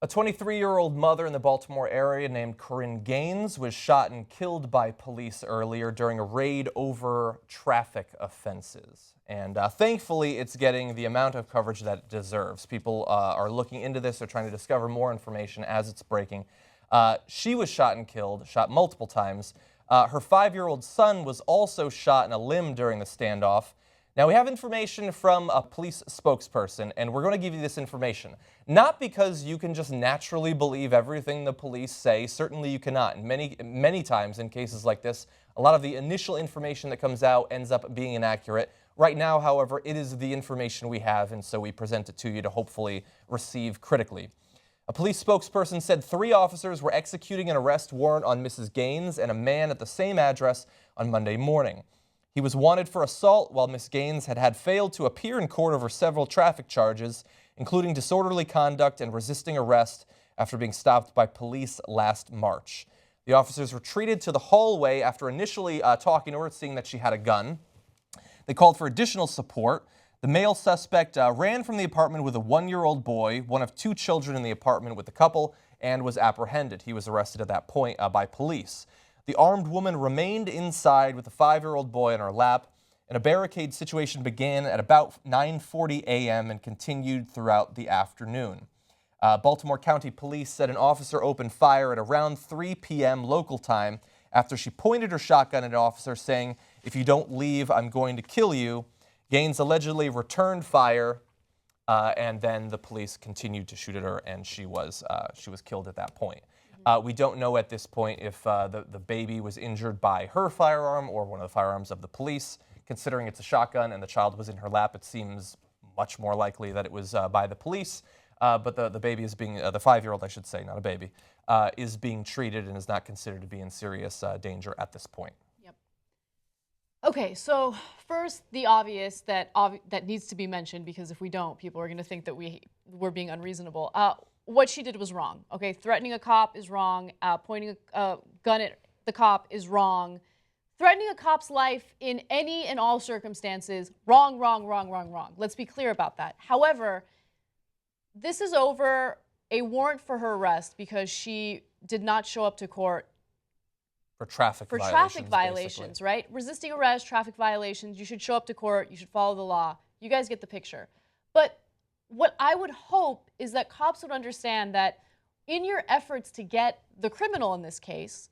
A 23-year-old mother in the Baltimore area named Korryn Gaines was shot and killed by police earlier during a raid over traffic offenses. And thankfully, it's getting the amount of coverage that it deserves. People are looking into this. They're trying to discover more information as it's breaking. She was shot and killed, shot multiple times. Her 5-year-old son was also shot in a limb during the standoff. Now, we have information from a police spokesperson, and we're going to give you this information. Not because you can just naturally believe everything the police say. Certainly you cannot. And many times in cases like this, a lot of the initial information that comes out ends up being inaccurate. Right now, however, it is the information we have, and so we present it to you to hopefully receive critically. A police spokesperson said 3 officers were executing an arrest warrant on Mrs. Gaines and a man at the same address on Monday morning. He was wanted for assault while Ms. Gaines had failed to appear in court over several traffic charges, including disorderly conduct and resisting arrest after being stopped by police last March. The officers retreated to the hallway after initially talking to her, seeing that she had a gun. They called for additional support. The male suspect ran from the apartment with a 1-year-old boy, one of 2 children in the apartment with the couple, and was apprehended. He was arrested at that point by police. The armed woman remained inside with a 5-year-old boy in her lap, and a barricade situation began at about 9:40 a.m. and continued throughout the afternoon. Baltimore County Police said an officer opened fire at around 3 p.m. local time after she pointed her shotgun at an officer, saying, "If you don't leave, I'm going to kill you." Gaines allegedly returned fire, and then the police continued to shoot at her, and she was killed at that point. We don't know at this point if the baby was injured by her firearm or one of the firearms of the police. Considering it's a shotgun and the child was in her lap, it seems much more likely that it was by the police. But the baby is being, the 5-year-old, I should say, not a baby, is being treated and is not considered to be in serious danger at this point. Yep. Okay, so first, the obvious that needs to be mentioned, because if we don't, people are going to think that we're being unreasonable. What she did was wrong. Okay, threatening a cop is wrong. Pointing a gun at the cop is wrong. Threatening a cop's life in any and all circumstances, wrong, wrong, wrong, wrong, wrong. Let's be clear about that. However, this is over a warrant for her arrest because she did not show up to court For traffic violations, right? Resisting arrest, traffic violations. You should show up to court. You should follow the law. You guys get the picture. But what I would hope is that cops would understand that in your efforts to get the criminal in this case,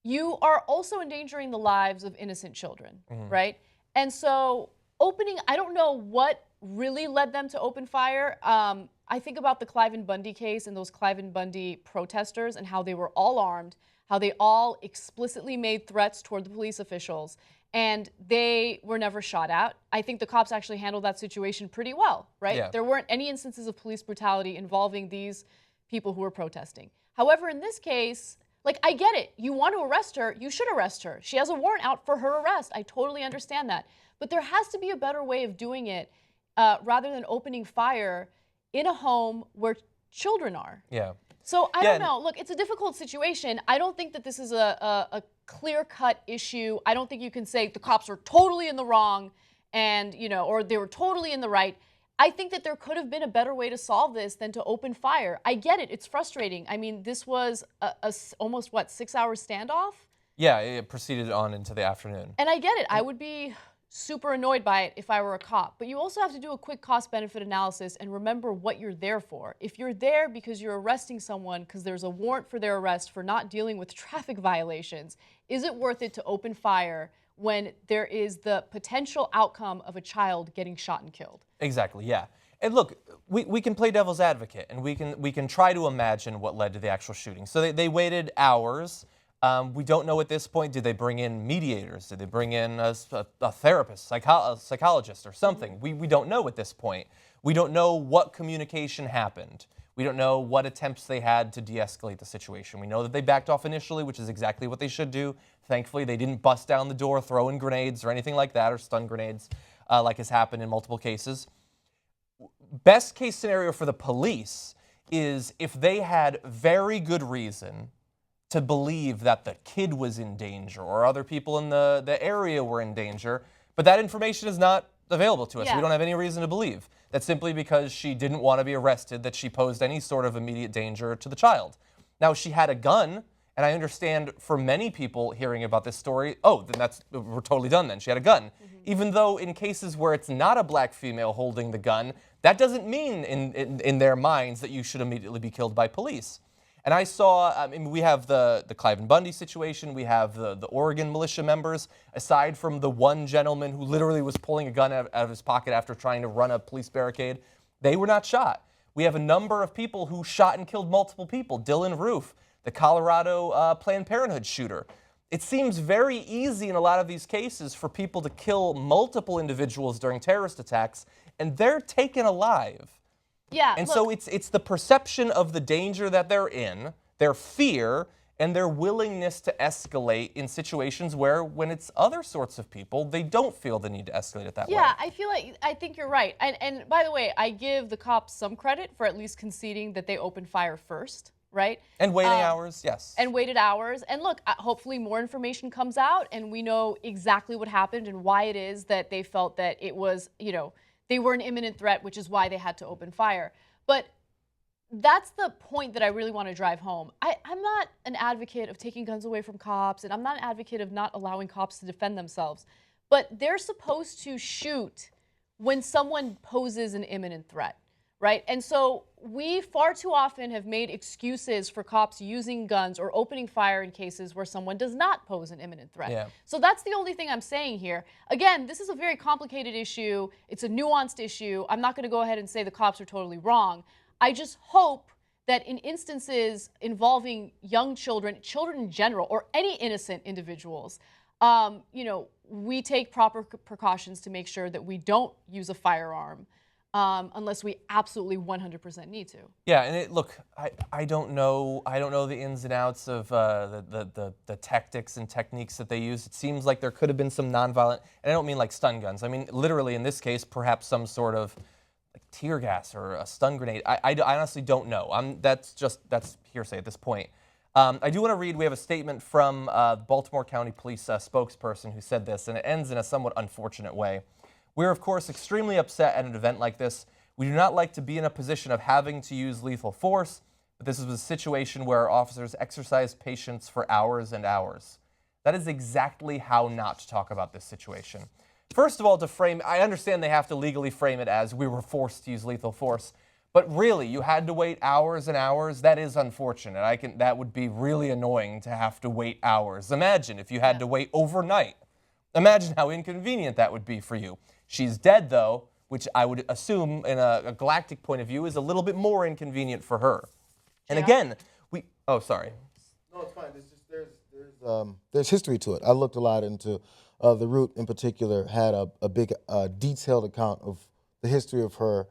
you are also endangering the lives of innocent children, right? And so I don't know what really led them to open fire. I think about the Cliven Bundy case and those Cliven Bundy protesters and how they were all armed, how they all explicitly made threats toward the police officials, and they were never shot at. I think the cops actually handled that situation pretty well, right? Yeah. There weren't any instances of police brutality involving these people who were protesting. However, in this case, I get it. You want to arrest her, you should arrest her. She has a warrant out for her arrest. I totally understand that. But there has to be a better way of doing it rather than opening fire in a home where children are. Yeah. So I don't know. Look, it's a difficult situation. I don't think that this is a clear-cut issue. I don't think you can say the cops are totally in the wrong and, or they were totally in the right. I think that there could have been a better way to solve this than to open fire. I get it. It's frustrating. I mean, this was almost, 6-hour standoff? Yeah, it proceeded on into the afternoon. And I get it. I would be super annoyed by it if I were a cop. But you also have to do a quick cost-benefit analysis and remember what you're there for. If you're there because you're arresting someone because there's a warrant for their arrest for not dealing with traffic violations, is it worth it to open fire when there is the potential outcome of a child getting shot and killed? Exactly, yeah. And look, we can play devil's advocate, and we can try to imagine what led to the actual shooting. So they waited hours. We don't know at this point, did they bring in mediators? Did they bring in a therapist, a psychologist or something? We don't know at this point. We don't know what communication happened. We don't know what attempts they had to de-escalate the situation. We know that they backed off initially, which is exactly what they should do. Thankfully, they didn't bust down the door, throw in grenades or anything like that, or stun grenades like has happened in multiple cases. Best case scenario for the police is if they had very good reason to believe that the kid was in danger or other people in the area were in danger, but that information is not available to us. Yeah. We don't have any reason to believe that simply because she didn't want to be arrested that she posed any sort of immediate danger to the child. Now, she had a gun, and I understand for many people hearing about this story, oh, then we're totally done then. She had a gun. Even though in cases where it's not a black female holding the gun, that doesn't mean in their minds that you should immediately be killed by police. And I saw, we have the Clive and Bundy situation, we have the Oregon militia members, aside from the one gentleman who literally was pulling a gun out of his pocket after trying to run a police barricade, they were not shot. We have a number of people who shot and killed multiple people. Dylan Roof, the Colorado Planned Parenthood shooter. It seems very easy in a lot of these cases for people to kill multiple individuals during terrorist attacks, and they're taken alive. Yeah. And so it's the perception of the danger that they're in, their fear, and their willingness to escalate in situations where, when it's other sorts of people, they don't feel the need to escalate it that way. Yeah, I think you're right. And by the way, I give the cops some credit for at least conceding that they opened fire first, right? And waiting hours, yes. And waited hours. And look, hopefully more information comes out and we know exactly what happened and why it is that they felt that it was, they were an imminent threat, which is why they had to open fire. But that's the point that I really want to drive home. I'm not an advocate of taking guns away from cops, and I'm not an advocate of not allowing cops to defend themselves. But they're supposed to shoot when someone poses an imminent threat, right? And so we far too often have made excuses for cops using guns or opening fire in cases where someone does not pose an imminent threat. Yeah. So that's the only thing I'm saying here. Again, this is a very complicated issue. It's a nuanced issue. I'm not going to go ahead and say the cops are totally wrong. I just hope that in instances involving young children, children in general, or any innocent individuals, we take proper precautions to make sure that we don't use a firearm unless we absolutely 100% need to. Yeah, and look, I don't know the ins and outs of the tactics and techniques that they use. It seems like there could have been some nonviolent, and I don't mean like stun guns. I mean literally in this case, perhaps some sort of tear gas or a stun grenade. I honestly don't know. That's hearsay at this point. I do want to read, we have a statement from Baltimore County Police spokesperson who said this, and it ends in a somewhat unfortunate way. We're, of course, extremely upset at an event like this. We do not like to be in a position of having to use lethal force, but this is a situation where our officers exercised patience for hours and hours. That is exactly how not to talk about this situation. First of all, to frame, I understand they have to legally frame it as we were forced to use lethal force, but really, you had to wait hours and hours. That is unfortunate. That would be really annoying to have to wait hours. Imagine if you had to wait overnight. Imagine how inconvenient that would be for you. She's dead, though, which I would assume, in a galactic point of view, is a little bit more inconvenient for her. And again, oh, sorry. No, it's fine. It's just there's history to it. I looked a lot into the Root in particular had a big detailed account of the history of her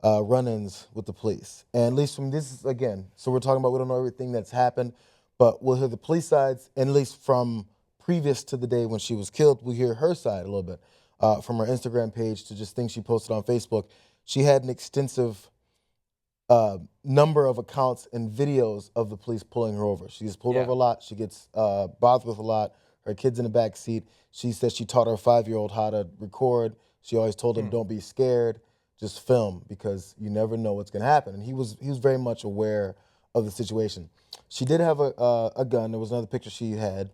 run-ins with the police. And at least from this, again, so we're talking about, we don't know everything that's happened, but we'll hear the police sides, and at least from previous to the day when she was killed, we hear her side a little bit. From her Instagram page to just things she posted on Facebook. She had an extensive number of accounts and videos of the police pulling her over. She gets pulled over a lot. She gets bothered with a lot. Her kid's in the back seat. She said she taught her 5-year-old how to record. She always told him, don't be scared, just film, because you never know what's going to happen. And he was very much aware of the situation. She did have a gun. There was another picture she had.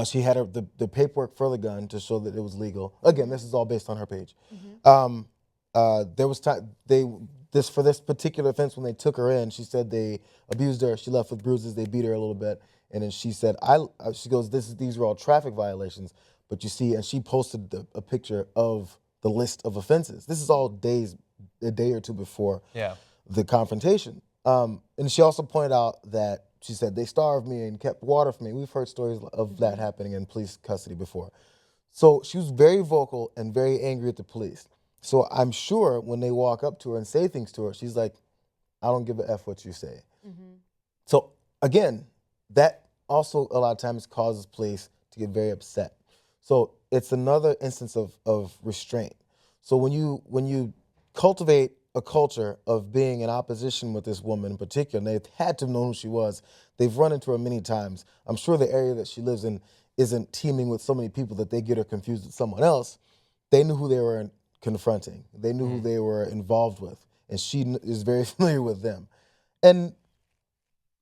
She had the paperwork for the gun to show that it was legal. Again, this is all based on her page. There was for this particular offense, when they took her in, she said they abused her. She left with bruises. They beat her a little bit, and then she said, she goes, these are all traffic violations. But you see, and she posted a picture of the list of offenses. This is all a day or two before the confrontation. And she also pointed out that she said, they starved me and kept water for me. We've heard stories of that happening in police custody before. So she was very vocal and very angry at the police. So I'm sure when they walk up to her and say things to her, she's like, I don't give a F what you say. So again, that also a lot of times causes police to get very upset. So it's another instance of restraint. So when you cultivate a culture of being in opposition with this woman in particular, and they've had to know who she was. They've run into her many times. I'm sure the area that she lives in isn't teeming with so many people that they get her confused with someone else. they knew who they were confronting. They knew who they were involved with, and she is very familiar with them. And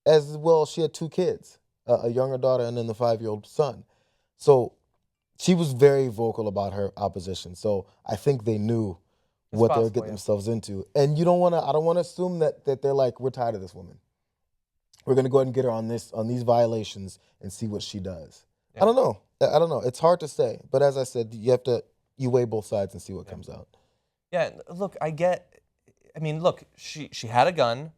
as well, she had 2 kids, a younger daughter and then the 5-year-old son. So she was very vocal about her opposition. So I think they knew what they were getting themselves into. And I don't want to assume that they're like, we're tired of this woman. We're going to go ahead and get her on these violations and see what she does. Yeah. I don't know. It's hard to say. But as I said, you weigh both sides and see what comes out. Yeah, look, look, she had a gun.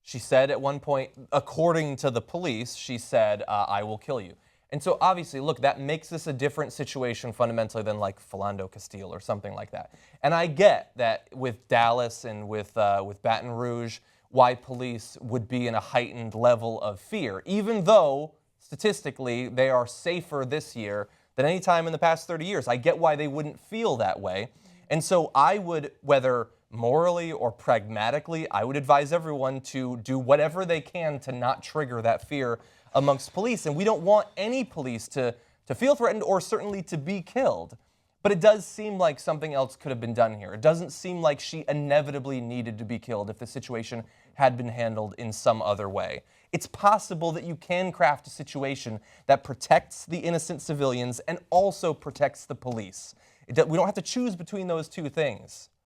She said at one point, according to the police, she said, I will kill you. And so obviously, look, that makes this a different situation fundamentally than like Philando Castile or something like that. And I get that with Dallas and with Baton Rouge, why police would be in a heightened level of fear, even though statistically they are safer this year than any time in the past 30 years. I get why they wouldn't feel that way. And so I would, whether morally or pragmatically, I would advise everyone to do whatever they can to not trigger that fear amongst police. And we don't want any police to feel threatened or certainly to be killed. But it does seem like something else could have been done here. It doesn't seem like she inevitably needed to be killed if the situation had been handled in some other way. It's possible that you can craft a situation that protects the innocent civilians and also protects the police. We don't have to choose between those two things.